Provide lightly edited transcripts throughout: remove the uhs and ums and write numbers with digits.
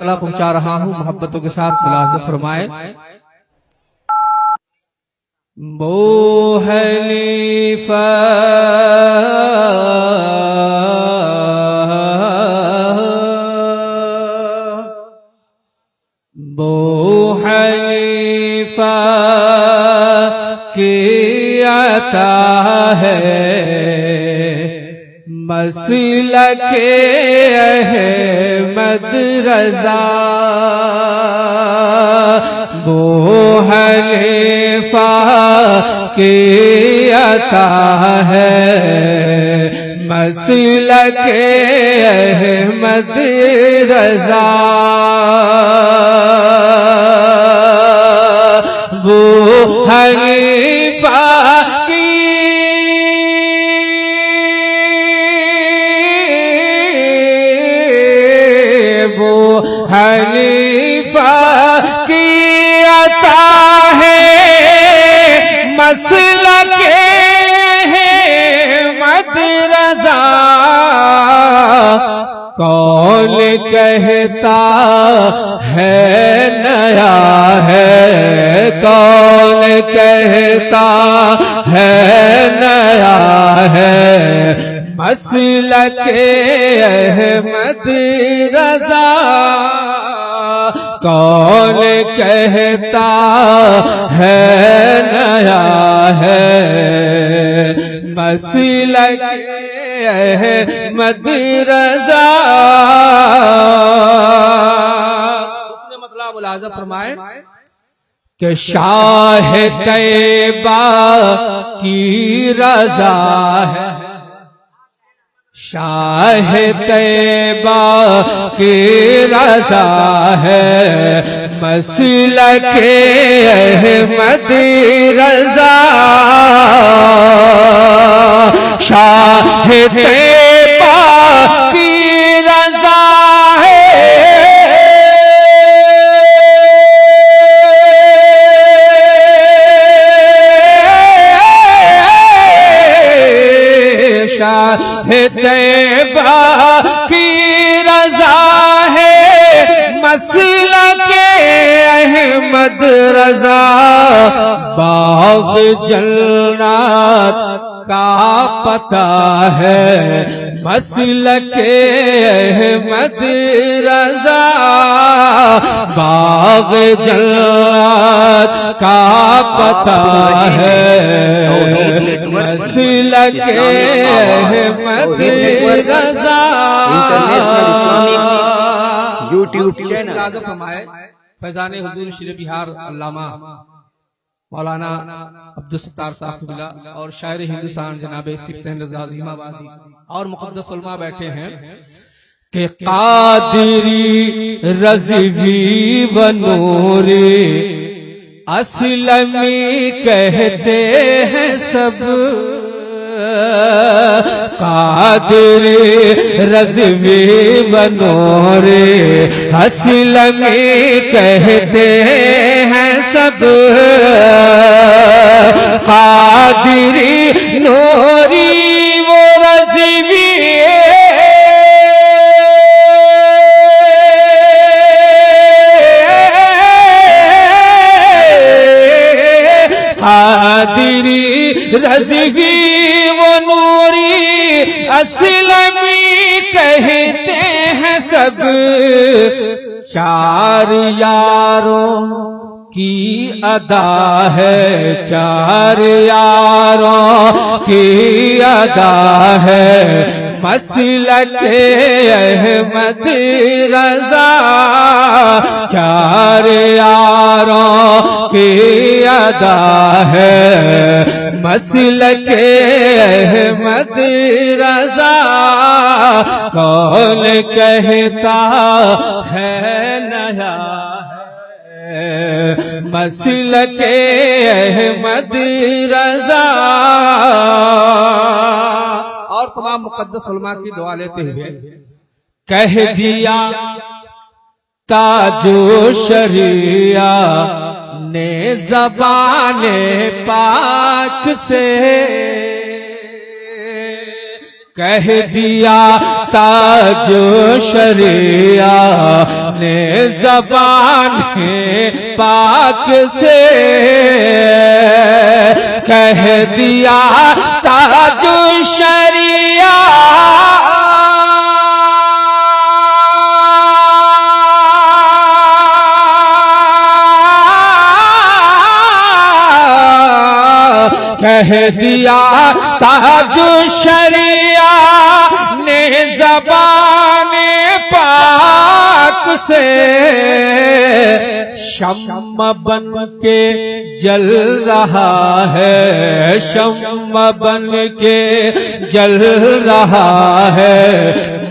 अल्लाह पहुंचा रहा हूं, मोहब्बतों के साथ मुलाज़ा फरमाए। बो हनीफा बो हनीफा की अता है, मसलके अहमद रज़ा। बो हनीफा की अता है, मसलके अहमद रज़ा। वो हनीफा की हनीफा की अता है, मसलके अहमद रज़ा। कौन कहता है नया है, कौन कहता है नया है, मसलके अहमद रज़ा। कौन कहता है नया है, मसलके अहमद रज़ा। उसने मतलब मुलाज़ा फरमाए कि शाह तैयबा की रज़ा है, शाह तैयबा की रज़ा है, मसलके अहमद रज़ा। शाह तैयबा की रज़ा है, शाह तैयबा की रज़ा है, मसलके अहमद रज़ा। बाग़ जन्नत का पता है, मसलके अहमद रज़ा। बाग़ जन्नत का पता है, मसलके Ahmad Raza. International Islamic YouTube channel Faizan Huzoor Sher Bihar अल्लामा मौलाना अब्दुल सत्तार साहब और शायर हिंदुस्तान जनाब सिब्तैन रज़ा अज़ीमाबादी और मुक़द्दस उलमा बैठे हैं कि क़ादिरी रज़वी व नूरी असलमी कहते हैं सब। क़ादिरी रज़वी व नूरी असलमी कहते हैं सब। क़ादिरी नूरी वो रज़वी क़ादिरी रज़वी वो नूरी असलमी कहते हैं सब। चार यारों की अदा है, चार यारों की अदा है, मसलके अहमद रज़ा। चार यारों की अदा है, मसलके अहमद रज़ा। कौन कहता है नया है, मसलके अहमद रज़ा। और तमाम मुक़द्दस उलमा की दुआ लेते हुए कह दिया ताजो शरिया ने ज़बाने पाक से। कह दिया ताज शरिया ने ज़बान पाक से, कह दिया ताज शरिया कह दिया ताज शरिया ने ज़बान पाक से, शम्म बन के जल रहा है, शम्म बन के जल रहा है,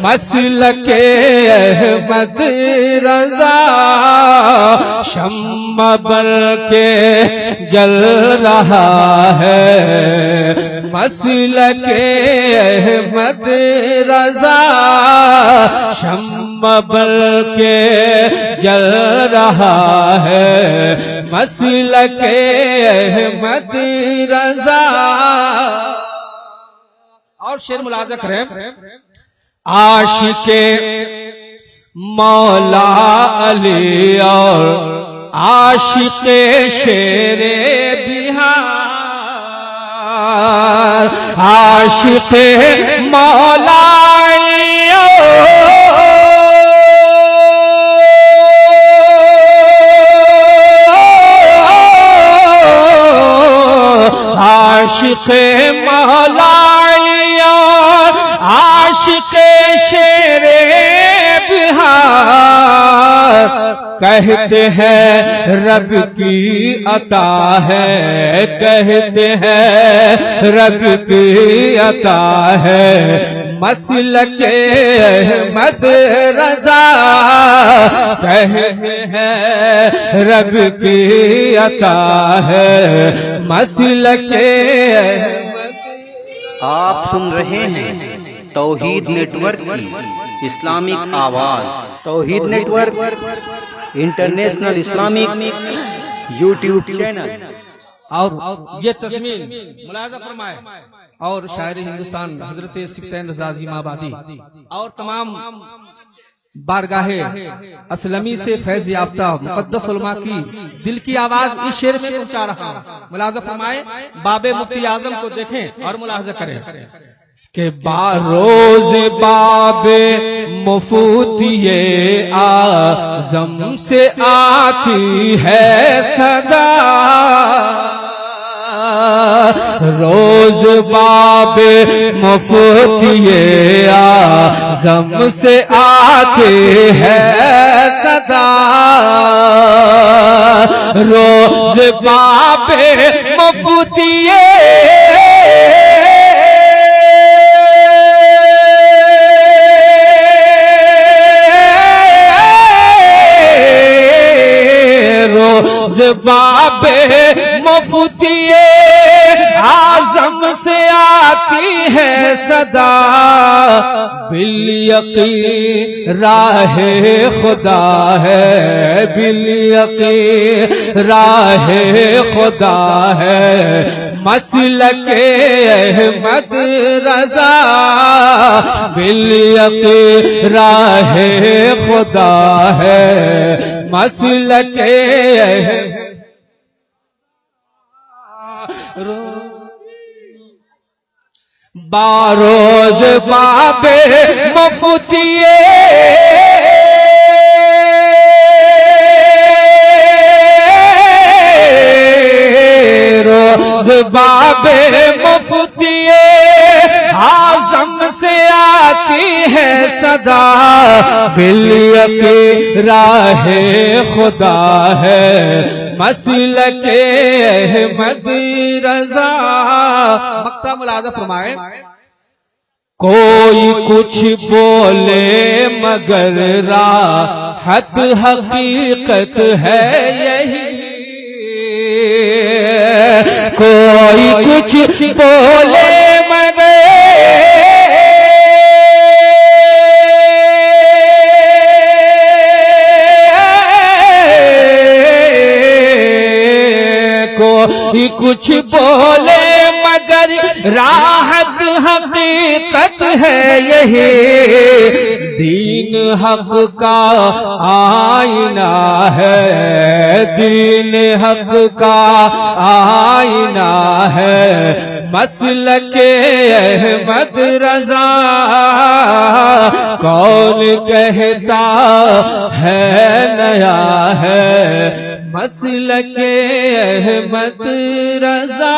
मसलके अहमद रज़ा, शम्म बन के जल रहा है, मसलके अहमद रज़ा, शम्म बन के जल रहा है, मसलके अहमद रज़ा। और शेर मुलाजा करें, आशिके मौला अली और आशिके शेरे बिहार, आशिके मौला अली आशिके मौला अली और आशिके शेरे बिहार, कहते हैं रब की अता है, कहते हैं रब की अता है, मसलके अहमद रज़ा, कहते हैं रब की अता है, मसलके अहमद। आप सुन रहे हैं तौहीद नेटवर्क की इस्लामिक आवाज, Tauheed network international Islamic YouTube channel. और ये तस्मीर मुलाजा फरमाए, और शायर हिंदुस्तान हजरत सिब्तैन रज़ा आज़िमाबादी और तमाम बारगाहे असलमी से फैज याफ्ता मुक़द्दस उलमा की दिल की आवाज इस शेर में पहुंचा रहा हूं। मुलाजा फरमाए, बाबे मुफ्ती आजम को देखें और मुलाजा करें कि बारोज बाबे मुफ्तिये आज़म से आती है सदा, रोज बाबे मुफ्तिये आज़म से आते हैं सदा, रोज बाबे मुफ्तिये बाबे मुफ्तिये आज़म से आती है सदा, बिल यकीन राहे खुदा है, बिल यकीन राहे खुदा है, मसलके अहमद रज़ा, बिल यकीन राहे खुदा है, मसलके बारोज बाबे मुफ्तिये रोज बाबे मुफ्तिये आज़म से आती है सदा, बिल यकीन राहे खुदा है, मसलके अहमद रज़ा। मक्ता मुलाज़ा फरमाए, कोई कुछ बोले मगर राहत हकीकत है यही, कोई कुछ बोले मगर कुछ बोले मगर राहत हकीकत है यही, दीन हक का आईना है, दीन हक का आईना है, मसलके अहमद रजा कौन कहता है नया है, मसलके अहमद रजा।